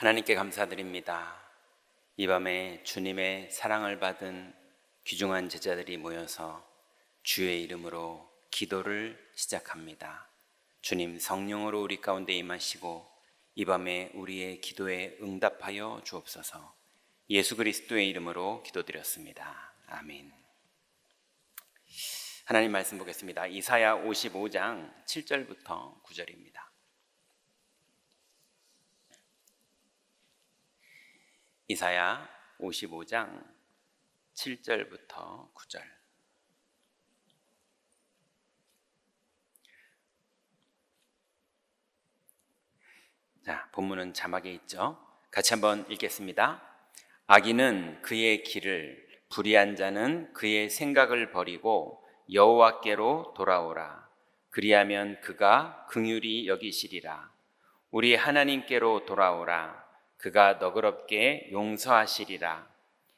하나님께 감사드립니다. 이 밤에 주님의 사랑을 받은 귀중한 제자들이 모여서 주의 이름으로 기도를 시작합니다. 주님, 성령으로 우리 가운데 임하시고 이 밤에 우리의 기도에 응답하여 주옵소서. 예수 그리스도의 이름으로 기도드렸습니다. 아멘. 하나님 말씀 보겠습니다. 이사야 55장 7절부터 9절입니다. 이사야 55장 7절부터 9절. 자, 본문은 자막에 있죠. 같이 한번 읽겠습니다. 악인은 그의 길을, 불의한 자는 그의 생각을 버리고 여호와께로 돌아오라. 그리하면 그가 긍휼히 여기시리라. 우리 하나님께로 돌아오라. 그가 너그럽게 용서하시리라.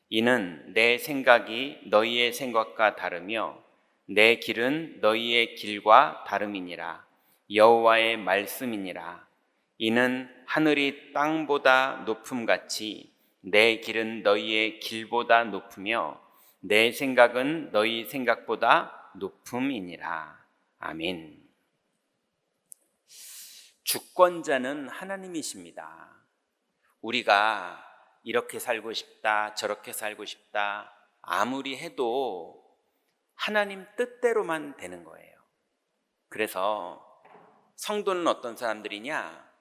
이는 내 생각이 너희의 생각과 다르며 내 길은 너희의 길과 다름이니라. 여호와의 말씀이니라. 이는 하늘이 땅보다 높음같이 내 길은 너희의 길보다 높으며 내 생각은 너희 생각보다 높음이니라. 아멘. 주권자는 하나님이십니다. 우리가 이렇게 살고 싶다, 저렇게 살고 싶다 아무리 해도 하나님 뜻대로만 되는 거예요. 그래서 성도는 어떤 사람들이냐?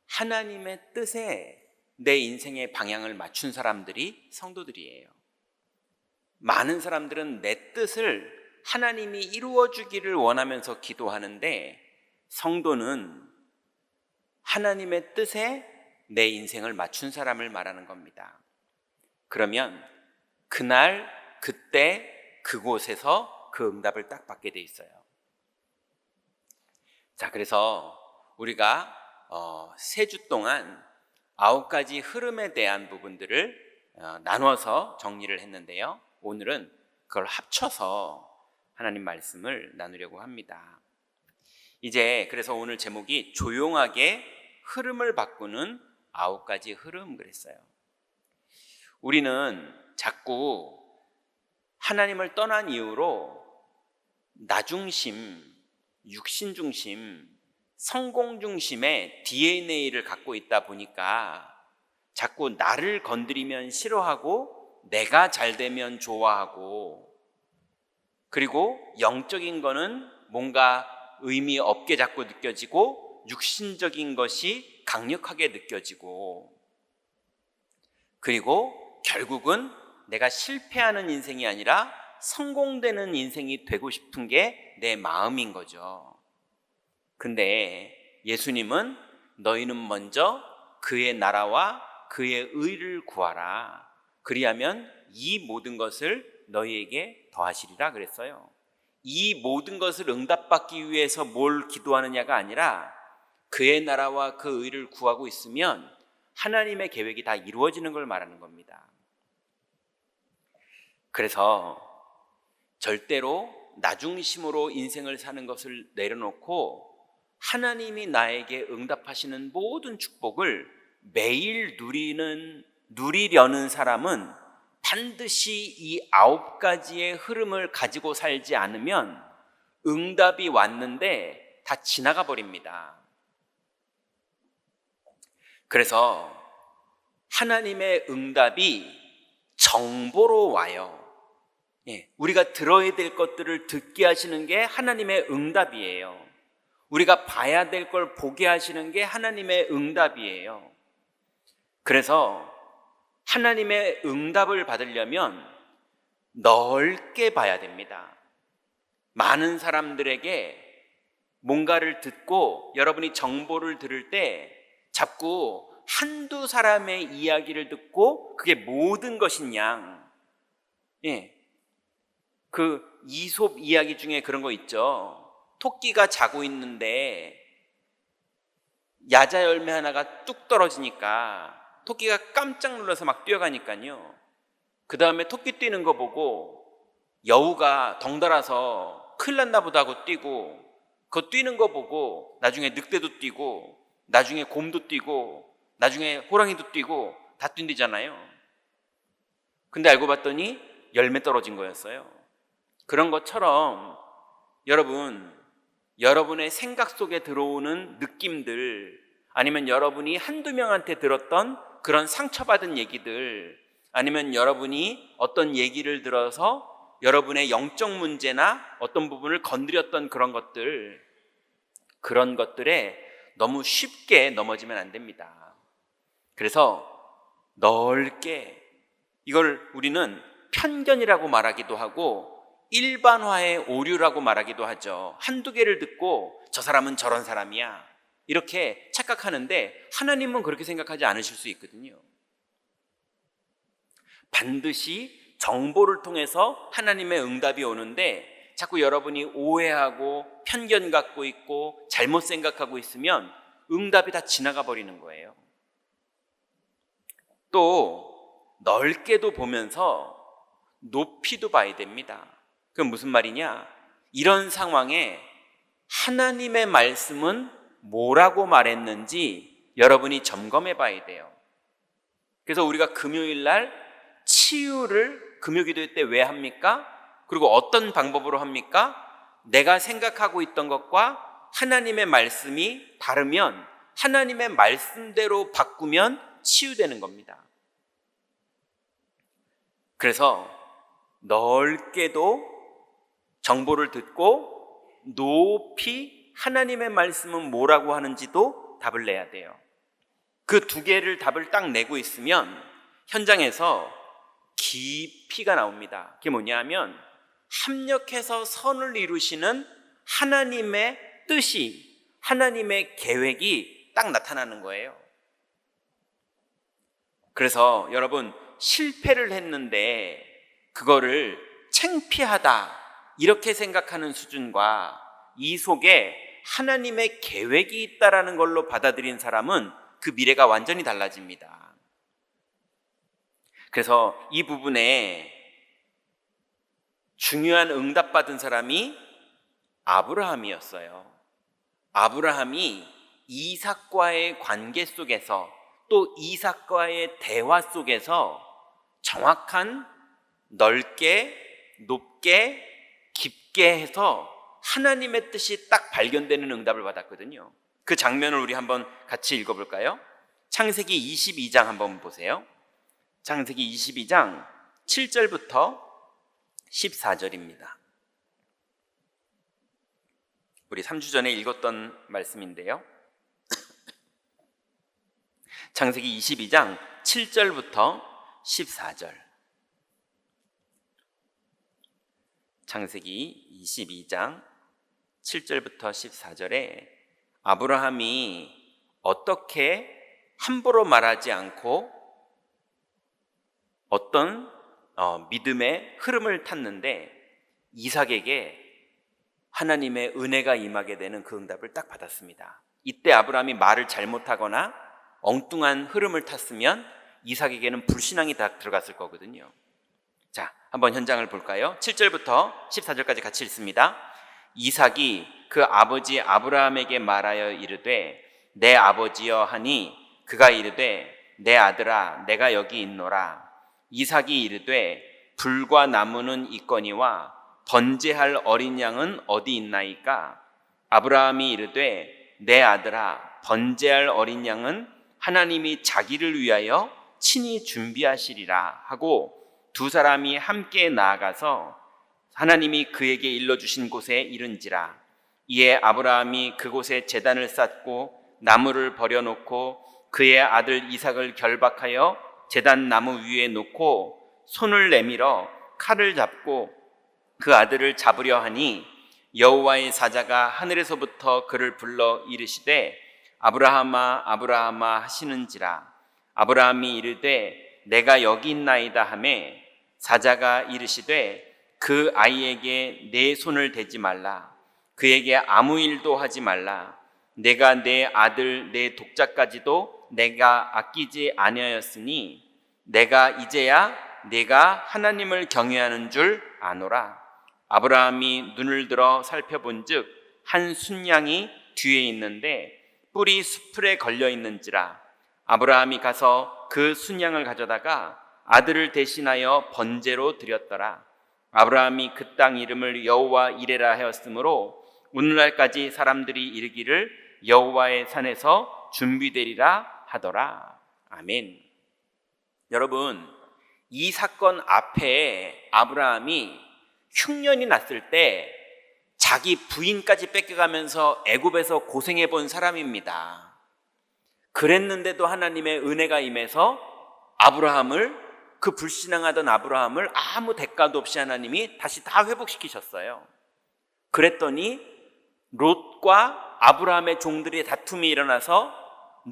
하나님의 뜻에 내 인생의 방향을 맞춘 사람들이 성도들이에요. 많은 사람들은 내 뜻을 하나님이 이루어주기를 원하면서 기도하는데, 성도는 하나님의 뜻에 내 인생을 맞춘 사람을 말하는 겁니다. 그러면 그날, 그때, 그곳에서 그 응답을 딱 받게 돼 있어요. 자, 그래서 우리가 세 주 동안 9가지 흐름에 대한 부분들을 나눠서 정리를 했는데요. 오늘은 그걸 합쳐서 하나님 말씀을 나누려고 합니다. 이제 그래서 오늘 제목이 조용하게 흐름을 바꾸는 9가지 흐름 그랬어요. 우리는 자꾸 하나님을 떠난 이유로 나중심, 육신중심, 성공중심의 DNA를 갖고 있다 보니까 자꾸 나를 건드리면 싫어하고 내가 잘 되면 좋아하고, 그리고 영적인 거는 뭔가 의미 없게 자꾸 느껴지고 육신적인 것이 강력하게 느껴지고, 그리고 결국은 내가 실패하는 인생이 아니라 성공되는 인생이 되고 싶은 게 내 마음인 거죠. 근데 예수님은 너희는 먼저 그의 나라와 그의 의를 구하라. 그리하면 이 모든 것을 너희에게 더하시리라 그랬어요. 이 모든 것을 응답받기 위해서 뭘 기도하느냐가 아니라 그의 나라와 그 의를 구하고 있으면 하나님의 계획이 다 이루어지는 걸 말하는 겁니다. 그래서 절대로 나중심으로 인생을 사는 것을 내려놓고 하나님이 나에게 응답하시는 모든 축복을 매일 누리려는 사람은 반드시 이 9가지의 흐름을 가지고 살지 않으면 응답이 왔는데 다 지나가 버립니다. 그래서 하나님의 응답이 정보로 와요. 우리가 들어야 될 것들을 듣게 하시는 게 하나님의 응답이에요. 우리가 봐야 될 걸 보게 하시는 게 하나님의 응답이에요. 그래서 하나님의 응답을 받으려면 넓게 봐야 됩니다. 많은 사람들에게 뭔가를 듣고 여러분이 정보를 들을 때 자꾸 한두 사람의 이야기를 듣고 그게 모든 것인 양, 그 이솝 이야기 중에 그런 거 있죠. 토끼가 자고 있는데 야자 열매 하나가 뚝 떨어지니까 토끼가 깜짝 놀라서 막 뛰어가니까요. 그 다음에 토끼 뛰는 거 보고 여우가 덩달아서 큰일 났나 보다 하고 뛰고, 그거 뛰는 거 보고 나중에 늑대도 뛰고 나중에 곰도 뛰고 나중에 호랑이도 뛰고 다 뛴대잖아요. 근데 알고 봤더니 열매 떨어진 거였어요. 그런 것처럼 여러분의 생각 속에 들어오는 느낌들, 아니면 여러분이 한두 명한테 들었던 그런 상처받은 얘기들, 아니면 여러분이 어떤 얘기를 들어서 여러분의 영적 문제나 어떤 부분을 건드렸던 그런 것들에 너무 쉽게 넘어지면 안 됩니다. 그래서 넓게, 이걸 우리는 편견이라고 말하기도 하고 일반화의 오류라고 말하기도 하죠. 한두 개를 듣고 저 사람은 저런 사람이야 이렇게 착각하는데, 하나님은 그렇게 생각하지 않으실 수 있거든요. 반드시 정보를 통해서 하나님의 응답이 오는데, 자꾸 여러분이 오해하고 편견 갖고 있고 잘못 생각하고 있으면 응답이 다 지나가 버리는 거예요. 또 넓게도 보면서 높이도 봐야 됩니다. 그건 무슨 말이냐? 이런 상황에 하나님의 말씀은 뭐라고 말했는지 여러분이 점검해 봐야 돼요. 그래서 우리가 금요일 날 치유를 금요기도 때 왜 합니까? 그리고 어떤 방법으로 합니까? 내가 생각하고 있던 것과 하나님의 말씀이 다르면 하나님의 말씀대로 바꾸면 치유되는 겁니다. 그래서 넓게도 정보를 듣고 높이 하나님의 말씀은 뭐라고 하는지도 답을 내야 돼요. 그 두 개를 답을 딱 내고 있으면 현장에서 깊이가 나옵니다. 그게 뭐냐 하면 합력해서 선을 이루시는 하나님의 뜻이, 하나님의 계획이 딱 나타나는 거예요. 그래서 여러분, 실패를 했는데 그거를 창피하다 이렇게 생각하는 수준과 이 속에 하나님의 계획이 있다라는 걸로 받아들인 사람은 그 미래가 완전히 달라집니다. 그래서 이 부분에 중요한 응답받은 사람이 아브라함이었어요. 아브라함이 이삭과의 관계 속에서, 또 이삭과의 대화 속에서 정확한 넓게, 높게, 깊게 해서 하나님의 뜻이 딱 발견되는 응답을 받았거든요. 그 장면을 우리 한번 같이 읽어볼까요? 창세기 22장 한번 보세요. 창세기 22장 7절부터 14절입니다. 우리 3주 전에 읽었던 말씀인데요. 창세기 22장 7절부터 14절. 창세기 22장 7절부터 14절에 아브라함이 어떻게 함부로 말하지 않고 어떤 믿음의 흐름을 탔는데 이삭에게 하나님의 은혜가 임하게 되는 그 응답을 딱 받았습니다. 이때 아브라함이 말을 잘못하거나 엉뚱한 흐름을 탔으면 이삭에게는 불신앙이 다 들어갔을 거거든요. 자, 한번 현장을 볼까요? 7절부터 14절까지 같이 읽습니다. 이삭이 그 아버지 아브라함에게 말하여 이르되 내 아버지여 하니 그가 이르되 내 아들아 내가 여기 있노라. 이삭이 이르되 불과 나무는 있거니와 번제할 어린 양은 어디 있나이까? 아브라함이 이르되 내 아들아 번제할 어린 양은 하나님이 자기를 위하여 친히 준비하시리라 하고 두 사람이 함께 나아가서 하나님이 그에게 일러주신 곳에 이른지라. 이에 아브라함이 그곳에 제단을 쌓고 나무를 버려놓고 그의 아들 이삭을 결박하여 제단 나무 위에 놓고 손을 내밀어 칼을 잡고 그 아들을 잡으려 하니 여호와의 사자가 하늘에서부터 그를 불러 이르시되 아브라함아 아브라함아 하시는지라. 아브라함이 이르되 내가 여기 있나이다 하매 사자가 이르시되 그 아이에게 내 손을 대지 말라. 그에게 아무 일도 하지 말라. 내가 내 아들 내 독자까지도 내가 아끼지 아니하였으니 내가 이제야 내가 하나님을 경외하는 줄 아노라. 아브라함이 눈을 들어 살펴본즉 한 순양이 뒤에 있는데 뿔이 수풀에 걸려 있는지라. 아브라함이 가서 그 순양을 가져다가 아들을 대신하여 번제로 드렸더라. 아브라함이 그 땅 이름을 여호와 이레라 하였으므로 오늘날까지 사람들이 이르기를 여호와의 산에서 준비되리라 하더라. 아멘. 여러분, 이 사건 앞에 아브라함이 흉년이 났을 때 자기 부인까지 뺏겨가면서 애굽에서 고생해 본 사람입니다. 그랬는데도 하나님의 은혜가 임해서 그 불신앙하던 아브라함을 아무 대가도 없이 하나님이 다시 다 회복시키셨어요. 그랬더니 롯과 아브라함의 종들의 다툼이 일어나서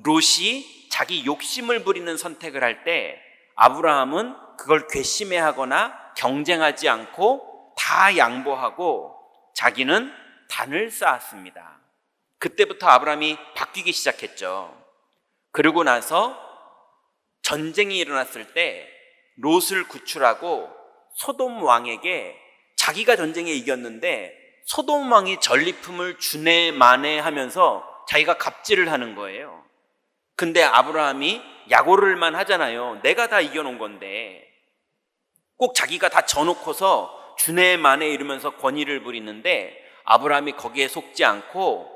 롯이 자기 욕심을 부리는 선택을 할 때 아브라함은 그걸 괘씸해하거나 경쟁하지 않고 다 양보하고 자기는 단을 쌓았습니다. 그때부터 아브라함이 바뀌기 시작했죠. 그러고 나서 전쟁이 일어났을 때 롯을 구출하고 소돔 왕에게 자기가 전쟁에 이겼는데 소돔 왕이 전리품을 주네 마네 하면서 자기가 갑질을 하는 거예요. 근데 아브라함이 약오를만 하잖아요. 내가 다 이겨놓은 건데 꼭 자기가 다 져놓고서 주네 마네 이러면서 권위를 부리는데 아브라함이 거기에 속지 않고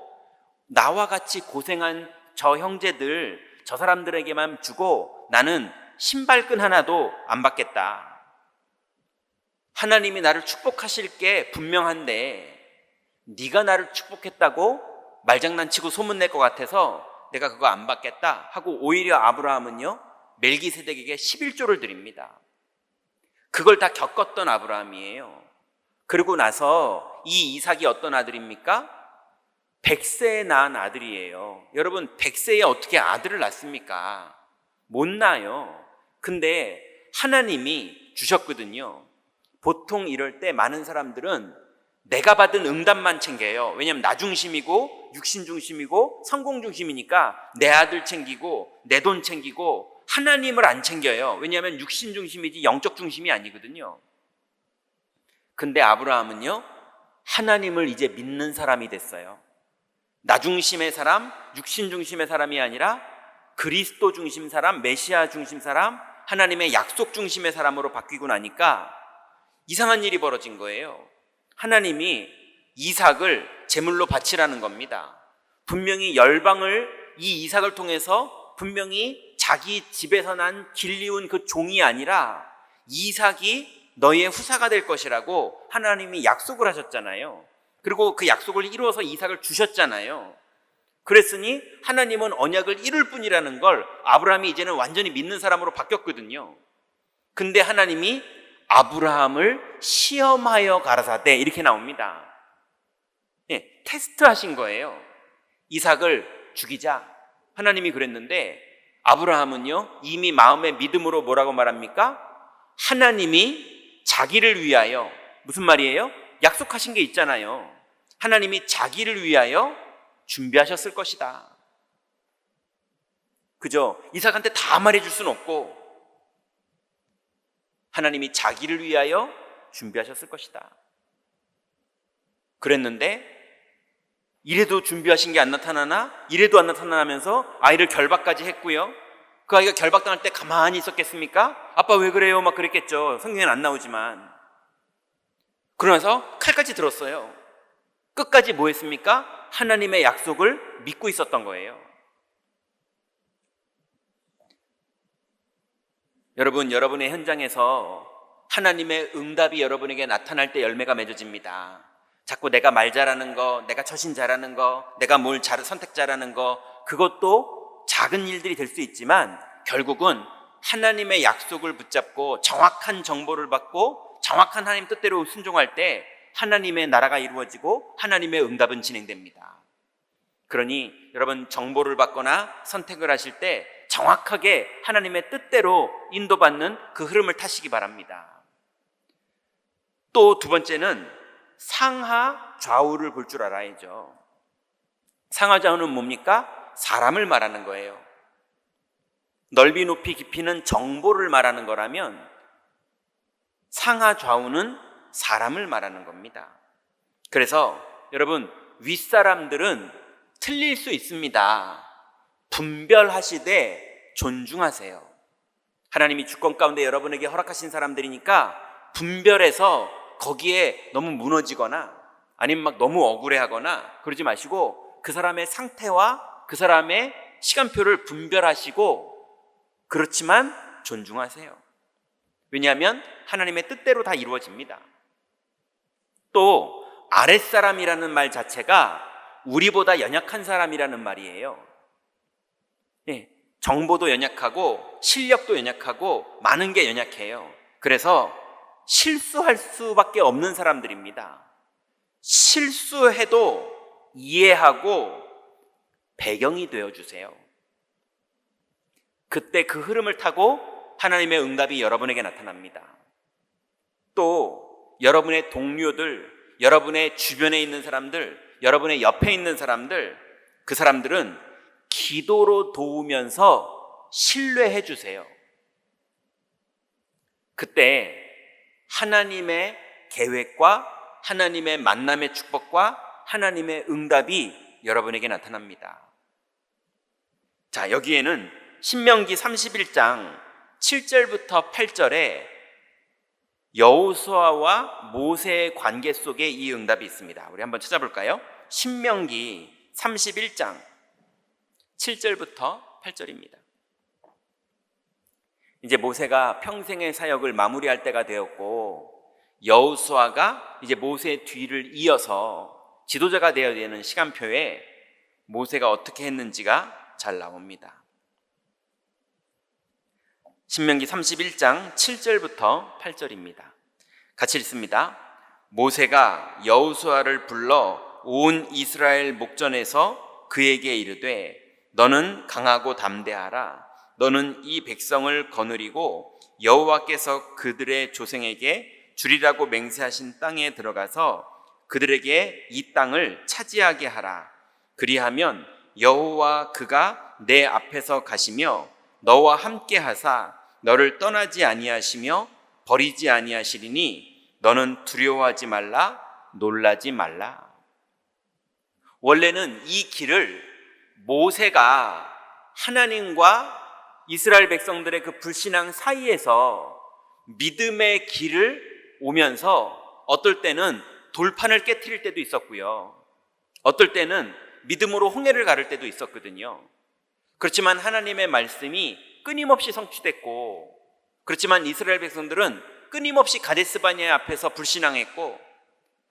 나와 같이 고생한 저 형제들, 저 사람들에게만 주고 나는 신발끈 하나도 안 받겠다. 하나님이 나를 축복하실 게 분명한데 네가 나를 축복했다고 말장난치고 소문낼 것 같아서 내가 그거 안 받겠다 하고 오히려 아브라함은요 멜기세덱에게 11조를 드립니다. 그걸 다 겪었던 아브라함이에요. 그러고 나서 이 이삭이 어떤 아들입니까? 100세에 낳은 아들이에요. 여러분 100세에 어떻게 아들을 낳습니까? 못 낳아요. 근데 하나님이 주셨거든요. 보통 이럴 때 많은 사람들은 내가 받은 응답만 챙겨요. 왜냐하면 나 중심이고 육신 중심이고 성공 중심이니까 내 아들 챙기고 내 돈 챙기고 하나님을 안 챙겨요. 왜냐하면 육신 중심이지 영적 중심이 아니거든요. 근데 아브라함은요 하나님을 이제 믿는 사람이 됐어요. 나 중심의 사람, 육신 중심의 사람이 아니라 그리스도 중심 사람, 메시아 중심 사람, 하나님의 약속 중심의 사람으로 바뀌고 나니까 이상한 일이 벌어진 거예요. 하나님이 이삭을 제물로 바치라는 겁니다. 분명히 열방을 이 이삭을 통해서 분명히 자기 집에서 난 길리운 그 종이 아니라 이삭이 너희의 후사가 될 것이라고 하나님이 약속을 하셨잖아요. 그리고 그 약속을 이루어서 이삭을 주셨잖아요. 그랬으니 하나님은 언약을 이룰 뿐이라는 걸 아브라함이 이제는 완전히 믿는 사람으로 바뀌었거든요. 근데 하나님이 아브라함을 시험하여 가라사대 이렇게 나옵니다. 테스트 하신 거예요. 이삭을 죽이자. 하나님이 그랬는데 아브라함은요 이미 마음의 믿음으로 뭐라고 말합니까? 하나님이 자기를 위하여, 무슨 말이에요? 약속하신 게 있잖아요. 하나님이 자기를 위하여 준비하셨을 것이다. 그죠? 이삭한테 다 말해줄 수는 없고 하나님이 자기를 위하여 준비하셨을 것이다. 그랬는데 이래도 준비하신 게 안 나타나나? 이래도 안 나타나면서 아이를 결박까지 했고요. 그 아이가 결박당할 때 가만히 있었겠습니까? 아빠 왜 그래요? 막 그랬겠죠. 성경에는 안 나오지만. 그러면서 칼까지 들었어요. 끝까지 뭐 했습니까? 하나님의 약속을 믿고 있었던 거예요. 여러분, 여러분의 현장에서 하나님의 응답이 여러분에게 나타날 때 열매가 맺어집니다. 자꾸 내가 말 잘하는 거, 내가 처신 잘하는 거, 내가 선택 잘하는 거, 그것도 작은 일들이 될 수 있지만 결국은 하나님의 약속을 붙잡고 정확한 정보를 받고 정확한 하나님 뜻대로 순종할 때 하나님의 나라가 이루어지고 하나님의 응답은 진행됩니다. 그러니 여러분 정보를 받거나 선택을 하실 때 정확하게 하나님의 뜻대로 인도받는 그 흐름을 타시기 바랍니다. 또 두 번째는 상하 좌우를 볼 줄 알아야죠. 상하 좌우는 뭡니까? 사람을 말하는 거예요. 넓이 높이 깊이는 정보를 말하는 거라면 상하 좌우는 사람을 말하는 겁니다. 그래서 여러분 윗사람들은 틀릴 수 있습니다. 분별하시되 존중하세요. 하나님이 주권 가운데 여러분에게 허락하신 사람들이니까 분별해서 거기에 너무 무너지거나 아니면 막 너무 억울해하거나 그러지 마시고 그 사람의 상태와 그 사람의 시간표를 분별하시고 그렇지만 존중하세요. 왜냐하면 하나님의 뜻대로 다 이루어집니다. 또 아랫사람이라는 말 자체가 우리보다 연약한 사람이라는 말이에요. 정보도 연약하고 실력도 연약하고 많은 게 연약해요. 그래서 실수할 수밖에 없는 사람들입니다. 실수해도 이해하고 배경이 되어주세요. 그때 그 흐름을 타고 하나님의 응답이 여러분에게 나타납니다. 또 여러분의 동료들, 여러분의 주변에 있는 사람들, 여러분의 옆에 있는 사람들, 그 사람들은 기도로 도우면서 신뢰해 주세요. 그때 하나님의 계획과 하나님의 만남의 축복과 하나님의 응답이 여러분에게 나타납니다. 자, 여기에는 신명기 31장 7절부터 8절에 여호수아와 모세의 관계 속에 이 응답이 있습니다. 우리 한번 찾아볼까요? 신명기 31장 7절부터 8절입니다. 이제 모세가 평생의 사역을 마무리할 때가 되었고 여호수아가 이제 모세의 뒤를 이어서 지도자가 되어야 되는 시간표에 모세가 어떻게 했는지가 잘 나옵니다. 신명기 31장 7절부터 8절입니다. 같이 읽습니다. 모세가 여호수아를 불러 온 이스라엘 목전에서 그에게 이르되 너는 강하고 담대하라. 너는 이 백성을 거느리고 여호와께서 그들의 조상에게 주리라고 맹세하신 땅에 들어가서 그들에게 이 땅을 차지하게 하라. 그리하면 여호와 그가 내 앞에서 가시며 너와 함께 하사 너를 떠나지 아니하시며 버리지 아니하시리니 너는 두려워하지 말라, 놀라지 말라. 원래는 이 길을 모세가 하나님과 이스라엘 백성들의 그 불신앙 사이에서 믿음의 길을 오면서 어떨 때는 돌판을 깨트릴 때도 있었고요. 어떨 때는 믿음으로 홍해를 가를 때도 있었거든요. 그렇지만 하나님의 말씀이 끊임없이 성취됐고, 그렇지만 이스라엘 백성들은 끊임없이 가데스바네아 앞에서 불신앙했고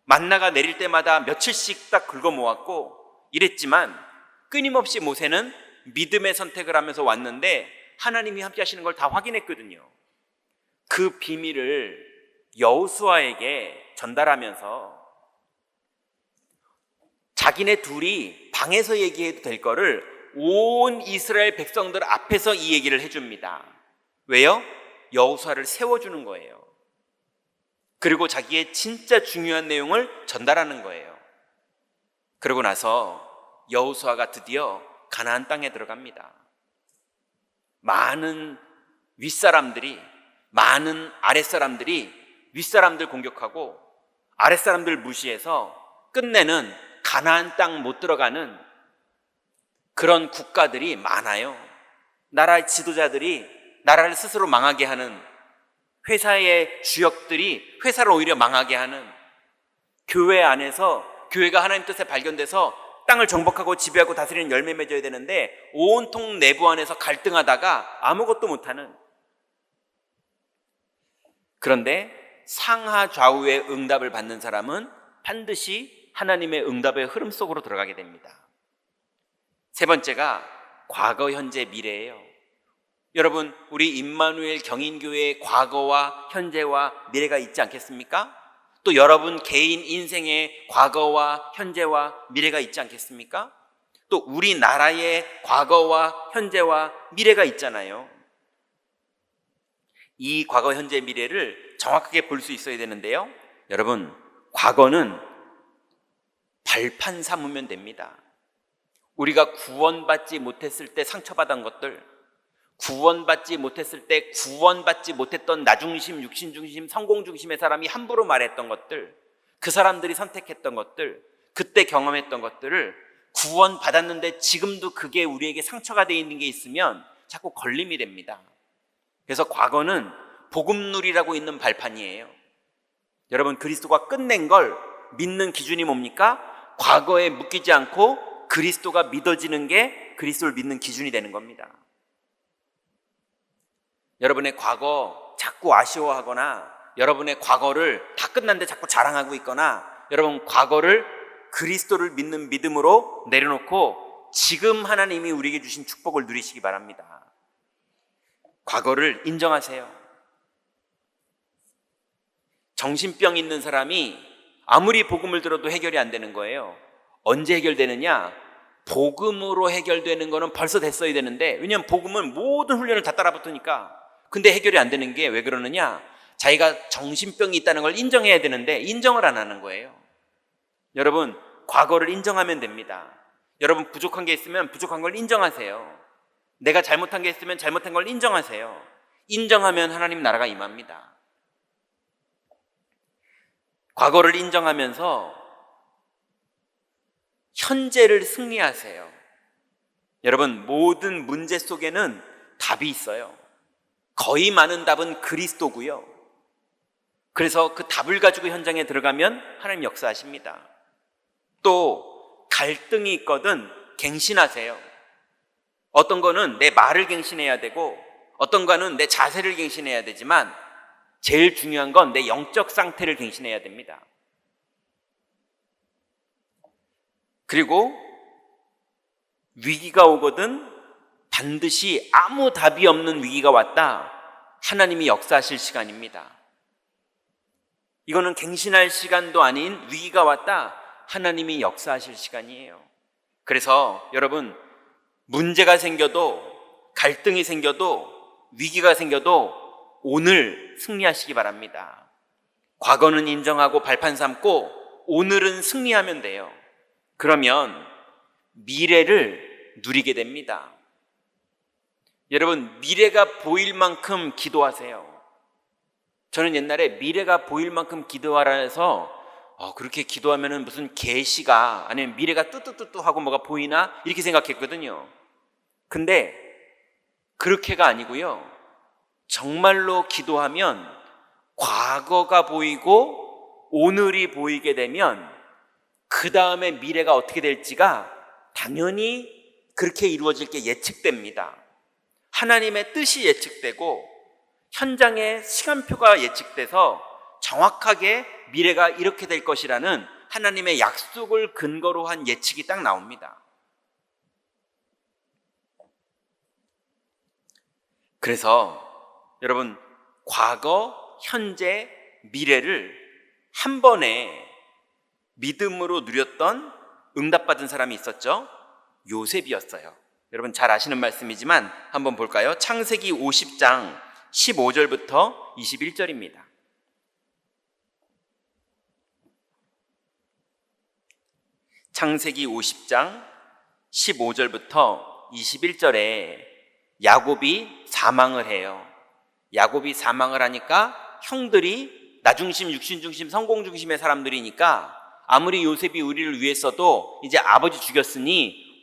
만나가 내릴 때마다 며칠씩 딱 긁어 모았고 이랬지만 끊임없이 모세는 믿음의 선택을 하면서 왔는데 하나님이 함께 하시는 걸 다 확인했거든요. 그 비밀을 여호수아에게 전달하면서 자기네 둘이 방에서 얘기해도 될 거를 온 이스라엘 백성들 앞에서 이 얘기를 해줍니다. 왜요? 여호수아를 세워주는 거예요. 그리고 자기의 진짜 중요한 내용을 전달하는 거예요. 그러고 나서 여호수아가 드디어 가나안 땅에 들어갑니다. 많은 윗사람들이, 많은 아랫사람들이 윗사람들 공격하고 아랫사람들 무시해서 끝내는 가나안 땅 못 들어가는 그런 국가들이 많아요. 나라의 지도자들이 나라를 스스로 망하게 하는, 회사의 주역들이 회사를 오히려 망하게 하는, 교회 안에서 교회가 하나님 뜻에 발견돼서 땅을 정복하고 지배하고 다스리는 열매 맺어야 되는데 온통 내부 안에서 갈등하다가 아무것도 못하는. 그런데 상하 좌우의 응답을 받는 사람은 반드시 하나님의 응답의 흐름 속으로 들어가게 됩니다. 세 번째가 과거, 현재, 미래예요. 여러분, 우리 임마누엘 경인교회의 과거와 현재와 미래가 있지 않겠습니까? 또 여러분 개인 인생의 과거와 현재와 미래가 있지 않겠습니까? 또 우리나라의 과거와 현재와 미래가 있잖아요. 이 과거, 현재, 미래를 정확하게 볼 수 있어야 되는데요. 여러분, 과거는 발판 삼으면 됩니다. 우리가 구원받지 못했을 때 상처받은 것들, 구원받지 못했을 때 구원받지 못했던 나중심, 육신중심, 성공중심의 사람이 함부로 말했던 것들, 그 사람들이 선택했던 것들, 그때 경험했던 것들을 구원받았는데 지금도 그게 우리에게 상처가 되어 있는 게 있으면 자꾸 걸림이 됩니다. 그래서 과거는 복음누리라고 있는 발판이에요. 여러분, 그리스도가 끝낸 걸 믿는 기준이 뭡니까? 과거에 묶이지 않고 그리스도가 믿어지는 게 그리스도를 믿는 기준이 되는 겁니다. 여러분의 과거 자꾸 아쉬워하거나 여러분의 과거를 다 끝났는데 자꾸 자랑하고 있거나 여러분 과거를 그리스도를 믿는 믿음으로 내려놓고 지금 하나님이 우리에게 주신 축복을 누리시기 바랍니다. 과거를 인정하세요. 정신병 있는 사람이 아무리 복음을 들어도 해결이 안 되는 거예요. 언제 해결되느냐? 복음으로 해결되는 거는 벌써 됐어야 되는데, 왜냐하면 복음은 모든 훈련을 다 따라붙으니까. 근데 해결이 안 되는 게 왜 그러느냐? 자기가 정신병이 있다는 걸 인정해야 되는데 인정을 안 하는 거예요. 여러분, 과거를 인정하면 됩니다. 여러분, 부족한 게 있으면 부족한 걸 인정하세요. 내가 잘못한 게 있으면 잘못한 걸 인정하세요. 인정하면 하나님 나라가 임합니다. 과거를 인정하면서 현재를 승리하세요. 여러분, 모든 문제 속에는 답이 있어요. 거의 많은 답은 그리스도고요. 그래서 그 답을 가지고 현장에 들어가면 하나님 역사하십니다. 또 갈등이 있거든 갱신하세요. 어떤 거는 내 말을 갱신해야 되고 어떤 거는 내 자세를 갱신해야 되지만 제일 중요한 건 내 영적 상태를 갱신해야 됩니다. 그리고 위기가 오거든 반드시 아무 답이 없는 위기가 왔다. 하나님이 역사하실 시간입니다. 이거는 갱신할 시간도 아닌 위기가 왔다. 하나님이 역사하실 시간이에요. 그래서 여러분, 문제가 생겨도 갈등이 생겨도 위기가 생겨도 오늘 승리하시기 바랍니다. 과거는 인정하고 발판 삼고 오늘은 승리하면 돼요. 그러면 미래를 누리게 됩니다. 여러분, 미래가 보일 만큼 기도하세요. 저는 옛날에 미래가 보일 만큼 기도하라 해서 그렇게 기도하면 무슨 계시가 아니면 미래가 뚜뚜뚜뚜하고 뭐가 보이나 이렇게 생각했거든요. 근데 그렇게가 아니고요. 정말로 기도하면 과거가 보이고 오늘이 보이게 되면 그 다음에 미래가 어떻게 될지가 당연히 그렇게 이루어질 게 예측됩니다. 하나님의 뜻이 예측되고 현장의 시간표가 예측돼서 정확하게 미래가 이렇게 될 것이라는 하나님의 약속을 근거로 한 예측이 딱 나옵니다. 그래서 여러분, 과거, 현재, 미래를 한 번에 믿음으로 누렸던 응답받은 사람이 있었죠. 요셉이었어요. 여러분 잘 아시는 말씀이지만 한번 볼까요? 창세기 50장 15절부터 21절입니다. 창세기 50장 15절부터 21절에 야곱이 사망을 해요. 야곱이 사망을 하니까 형들이 나중심, 육신중심, 성공중심의 사람들이니까 아무리 요셉이 우리를 위했어도 이제 아버지 죽였으니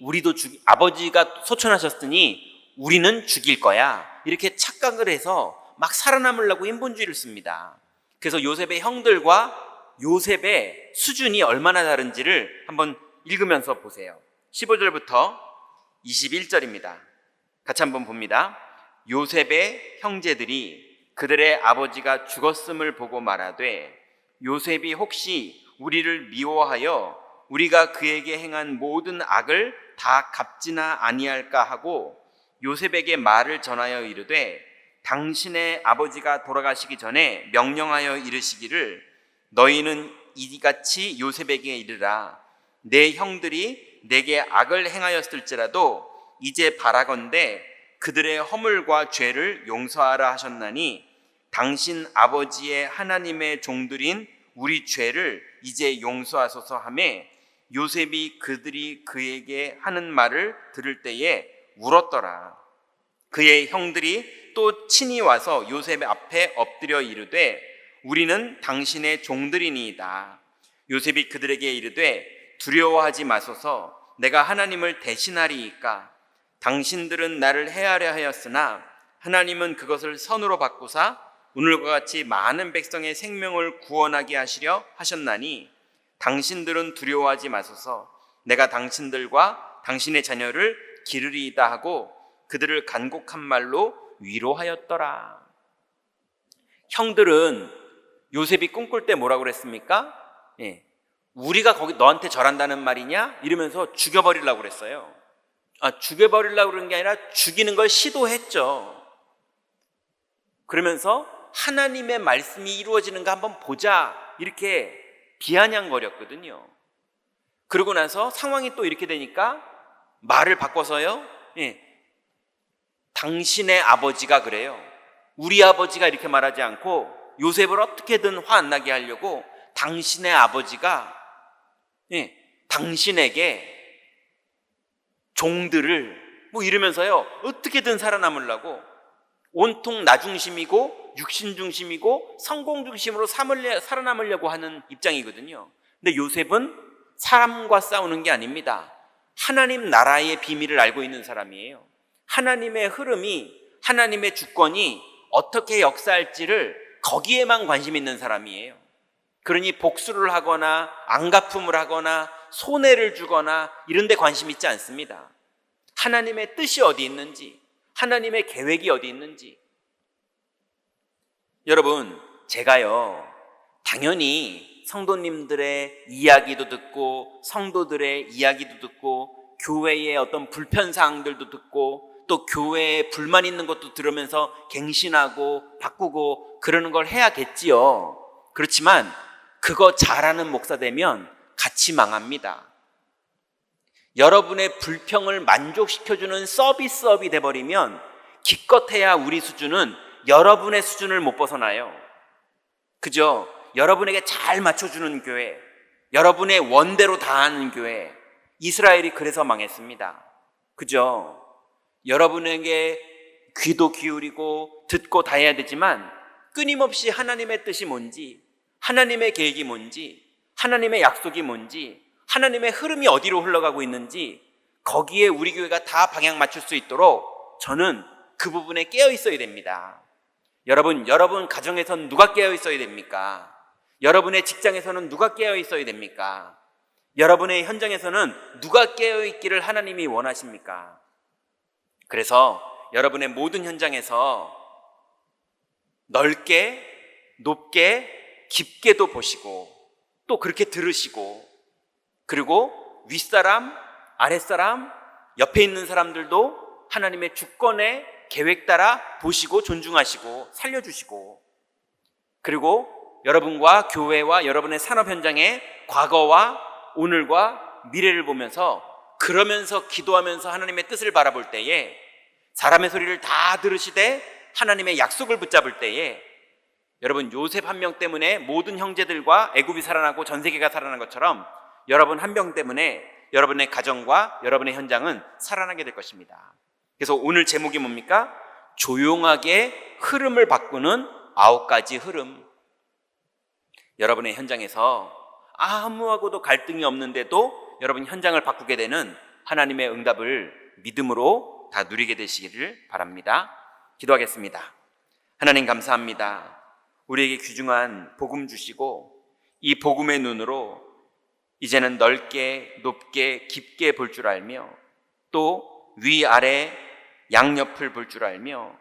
아버지가 소천하셨으니 우리는 죽일 거야. 이렇게 착각을 해서 막 살아남으려고 인본주의를 씁니다. 그래서 요셉의 형들과 요셉의 수준이 얼마나 다른지를 한번 읽으면서 보세요. 15절부터 21절입니다. 같이 한번 봅니다. 요셉의 형제들이 그들의 아버지가 죽었음을 보고 말하되 요셉이 혹시 우리를 미워하여 우리가 그에게 행한 모든 악을 다 갚지나 아니할까 하고 요셉에게 말을 전하여 이르되 당신의 아버지가 돌아가시기 전에 명령하여 이르시기를 너희는 이같이 요셉에게 이르라. 내 형들이 내게 악을 행하였을지라도 이제 바라건대 그들의 허물과 죄를 용서하라 하셨나니 당신 아버지의 하나님의 종들인 우리 죄를 이제 용서하소서 하매 요셉이 그들이 그에게 하는 말을 들을 때에 울었더라. 그의 형들이 또 친히 와서 요셉 앞에 엎드려 이르되 우리는 당신의 종들이니이다. 요셉이 그들에게 이르되 두려워하지 마소서. 내가 하나님을 대신하리이까. 당신들은 나를 해하려 하였으나 하나님은 그것을 선으로 바꾸사 오늘과 같이 많은 백성의 생명을 구원하게 하시려 하셨나니 당신들은 두려워하지 마소서. 내가 당신들과 당신의 자녀를 기르리이다 하고 그들을 간곡한 말로 위로하였더라. 형들은 요셉이 꿈꿀 때 뭐라고 그랬습니까? 우리가 거기 너한테 절한다는 말이냐? 이러면서 죽여버리려고 그랬어요. 죽여버리려고 그런 게 아니라 죽이는 걸 시도했죠. 그러면서 하나님의 말씀이 이루어지는가 한번 보자, 이렇게 비아냥거렸거든요. 그러고 나서 상황이 또 이렇게 되니까 말을 바꿔서요, 당신의 아버지가 그래요. 우리 아버지가 이렇게 말하지 않고 요셉을 어떻게든 화 안 나게 하려고 당신의 아버지가 당신에게 종들을 이러면서요, 어떻게든 살아남으려고 온통 나 중심이고 육신 중심이고 성공 중심으로 살아남으려고 하는 입장이거든요. 근데 요셉은 사람과 싸우는 게 아닙니다. 하나님 나라의 비밀을 알고 있는 사람이에요. 하나님의 흐름이, 하나님의 주권이 어떻게 역사할지를 거기에만 관심 있는 사람이에요. 그러니 복수를 하거나 안갚음을 하거나 손해를 주거나 이런 데 관심 있지 않습니다. 하나님의 뜻이 어디 있는지, 하나님의 계획이 어디 있는지. 여러분, 제가요, 당연히 성도님들의 이야기도 듣고 성도들의 이야기도 듣고 교회의 어떤 불편사항들도 듣고 또 교회에 불만 있는 것도 들으면서 갱신하고 바꾸고 그러는 걸 해야겠지요. 그렇지만 그거 잘하는 목사 되면 같이 망합니다. 여러분의 불평을 만족시켜주는 서비스업이 돼버리면 기껏해야 우리 수준은 여러분의 수준을 못 벗어나요. 그죠? 여러분에게 잘 맞춰주는 교회, 여러분의 원대로 다 하는 교회. 이스라엘이 그래서 망했습니다. 그죠? 여러분에게 귀도 기울이고 듣고 다 해야 되지만 끊임없이 하나님의 뜻이 뭔지, 하나님의 계획이 뭔지, 하나님의 약속이 뭔지, 하나님의 흐름이 어디로 흘러가고 있는지 거기에 우리 교회가 다 방향 맞출 수 있도록 저는 그 부분에 깨어 있어야 됩니다. 여러분 가정에서는 누가 깨어 있어야 됩니까? 여러분의 직장에서는 누가 깨어 있어야 됩니까? 여러분의 현장에서는 누가 깨어 있기를 하나님이 원하십니까? 그래서 여러분의 모든 현장에서 넓게, 높게, 깊게도 보시고 또 그렇게 들으시고, 그리고 윗사람, 아랫사람, 옆에 있는 사람들도 하나님의 주권의 계획 따라 보시고 존중하시고 살려주시고, 그리고 여러분과 교회와 여러분의 산업 현장의 과거와 오늘과 미래를 보면서, 그러면서 기도하면서 하나님의 뜻을 바라볼 때에, 사람의 소리를 다 들으시되 하나님의 약속을 붙잡을 때에, 여러분 요셉 한 명 때문에 모든 형제들과 애굽이 살아나고 전 세계가 살아난 것처럼 여러분 한 명 때문에 여러분의 가정과 여러분의 현장은 살아나게 될 것입니다. 그래서 오늘 제목이 뭡니까? 조용하게 흐름을 바꾸는 9가지 흐름. 여러분의 현장에서 아무하고도 갈등이 없는데도 여러분 현장을 바꾸게 되는 하나님의 응답을 믿음으로 다 누리게 되시기를 바랍니다. 기도하겠습니다. 하나님 감사합니다. 우리에게 귀중한 복음 주시고 이 복음의 눈으로 이제는 넓게, 높게, 깊게 볼 줄 알며 또 위아래 양옆을 볼 줄 알며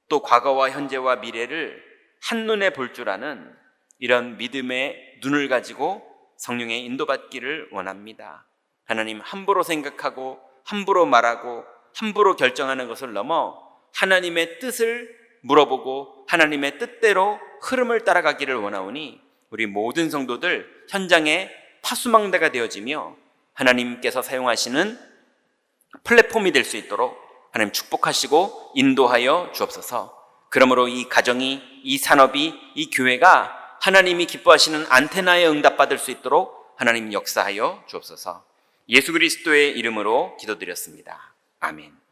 또 과거와 현재와 미래를 한눈에 볼 줄 아는 이런 믿음의 눈을 가지고 성령의 인도받기를 원합니다. 하나님, 함부로 생각하고 함부로 말하고 함부로 결정하는 것을 넘어 하나님의 뜻을 물어보고 하나님의 뜻대로 흐름을 따라가기를 원하오니 우리 모든 성도들 현장에 파수망대가 되어지며 하나님께서 사용하시는 플랫폼이 될 수 있도록 하나님 축복하시고 인도하여 주옵소서. 그러므로 이 가정이, 이 산업이, 이 교회가 하나님이 기뻐하시는 안테나에 응답받을 수 있도록 하나님 역사하여 주옵소서. 예수 그리스도의 이름으로 기도드렸습니다. 아멘.